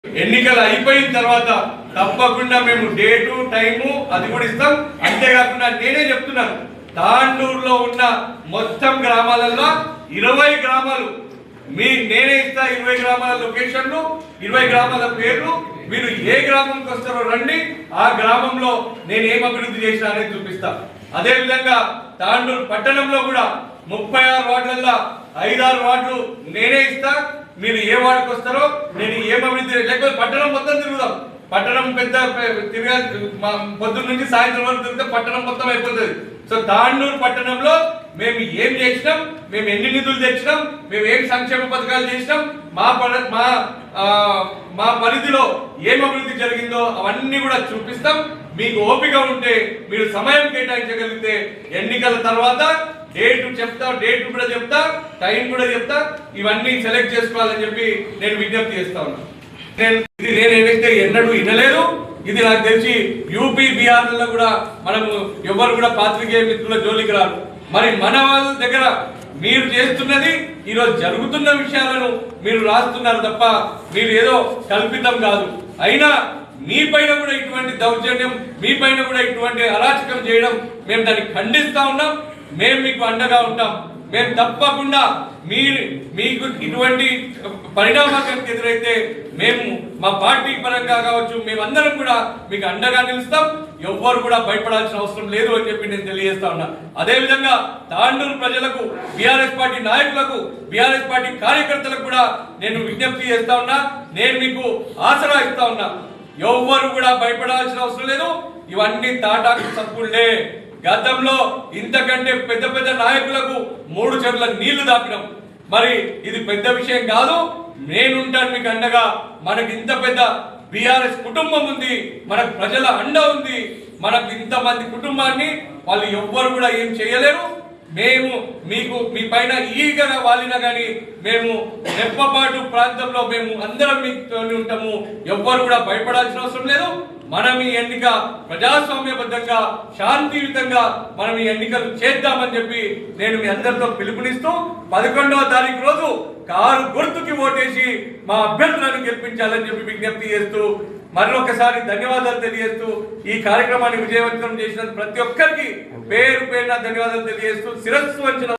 ఎన్నికలు అయిపోయిన తర్వాత తప్పకుండా మేము డేటు టైము అది కూడా ఇస్తాం. అంతేకాకుండా నేనే చెప్తున్నాను, తాండూరులో ఉన్న మొత్తం గ్రామాలలో 20 గ్రామాలు నేనే ఇస్తా. 20 గ్రామాల లొకేషన్లు, 20 గ్రామాల పేర్లు. మీరు ఏ గ్రామంకి వస్తారో రండి, ఆ గ్రామంలో నేను ఏం అభివృద్ధి చేసినా అనేది చూపిస్తా. అదే విధంగా తాండూరు పట్టణంలో కూడా 36 వార్డులలో 5-6 వార్డులు నేనే ఇస్తా. మీరు ఏ వార్డుకి వస్తారో నేను ఏం అభివృద్ధి, లేకపోతే పట్టణం మొత్తం తిరుగుదాం. పట్టణం పెద్ద పొద్దున్న నుంచి సాయంత్రం వరకు తిరిగితే పట్టణం మొత్తం అయిపోతుంది. సో తాండూరు పట్టణంలో మేము ఏం చేసినాం, మేము ఎన్ని నిధులు తెచ్చినాం, మేము ఏం సంక్షేమ పథకాలు చేసినాం, మా పరిధిలో ఏం అభివృద్ధి జరిగిందో అవన్నీ కూడా చూపిస్తాం. మీకు ఓపిక ఉంటే మీరు సమయం కేటాయించగలిగితే ఎన్నికల తర్వాత డేట్ చెప్తా, డేట్ కూడా చెప్తా, టైం కూడా చెప్తా. ఇవన్నీ సెలెక్ట్ చేసుకోవాలని చెప్పి నేను విజ్ఞప్తి చేస్తా ఉన్నా. నేను ఏదైతే ఎన్నడూ వినలేదు. ఇది నాకు తెలిసి యూపీ బీహార్లలో కూడా మనము ఎవరు కూడా పాత్రికేయ మిత్రుల జోలికి రారు. మరి మన వాళ్ళ దగ్గర మీరు చేస్తున్నది ఈరోజు జరుగుతున్న విషయాలను మీరు రాస్తున్నారు తప్ప మీరు ఏదో కల్పితం కాదు. అయినా మీ పైన కూడా ఇటువంటి దౌర్జన్యం, మీ పైన కూడా ఇటువంటి అరాచకం చేయడం మేము దాన్ని ఖండిస్తా ఉన్నాం. మేము మీకు అండగా ఉంటాం. మేము తప్పకుండా మీకు ఇటువంటి పరిణామాలకు ఎదురైతే మేము మా పార్టీ పరంగా కావచ్చు, మేమందరం కూడా మీకు అండగా నిలుస్తాం. ఎవ్వరు కూడా భయపడాల్సిన అవసరం లేదు అని చెప్పి నేను తెలియజేస్తా ఉన్నా. అదేవిధంగా తాండూరు ప్రజలకు, బీఆర్ఎస్ పార్టీ నాయకులకు, బీఆర్ఎస్ పార్టీ కార్యకర్తలకు కూడా నేను విజ్ఞప్తి చేస్తా ఉన్నా. నేను మీకు ఆసరా ఇస్తా ఉన్నా. ఎవ్వరు కూడా భయపడాల్సిన అవసరం లేదు. ఇవన్నీ తాటాకు చప్పుళ్లే. గతంలో ఇంతకంటే పెద్ద పెద్ద నాయకులకు 3 చెర్ల నీళ్లు దాపినాం. మరి ఇది పెద్ద విషయం కాదు. నేనుంటాను మీకు అండగా. మనకి ఇంత పెద్ద బీఆర్ఎస్ కుటుంబం ఉంది, మనకు ప్రజల అండ ఉంది. మనకు ఇంతమంది కుటుంబాన్ని వాళ్ళు ఎవ్వరు కూడా ఏం చేయలేరు. మేము మీ పైన ఈగగా వాలినా కానీ మేము రెప్పపాటు ప్రాంతంలో మేము అందరం మీతో ఉంటాము. ఎవ్వరు కూడా భయపడాల్సిన అవసరం లేదు. మనం ఈ ఎన్నిక ప్రజాస్వామ్యబద్ధంగా, శాంతియుతంగా మనం ఈ ఎన్నికలు చేద్దామని చెప్పి నేను మీ అందరితో పిలుపునిస్తూ 11వ తారీఖు రోజు కారు గుర్తుకి ఓటేసి మా అభ్యర్థులను గెలిపించాలని చెప్పి విజ్ఞప్తి చేస్తూ మరొకసారి ధన్యవాదాలు తెలియజేస్తూ ఈ కార్యక్రమాన్ని విజయవంతం చేసిన ప్రతి ఒక్కరికి పేరు పేరున ధన్యవాదాలు తెలియజేస్తూ శిరస్సు వంచిన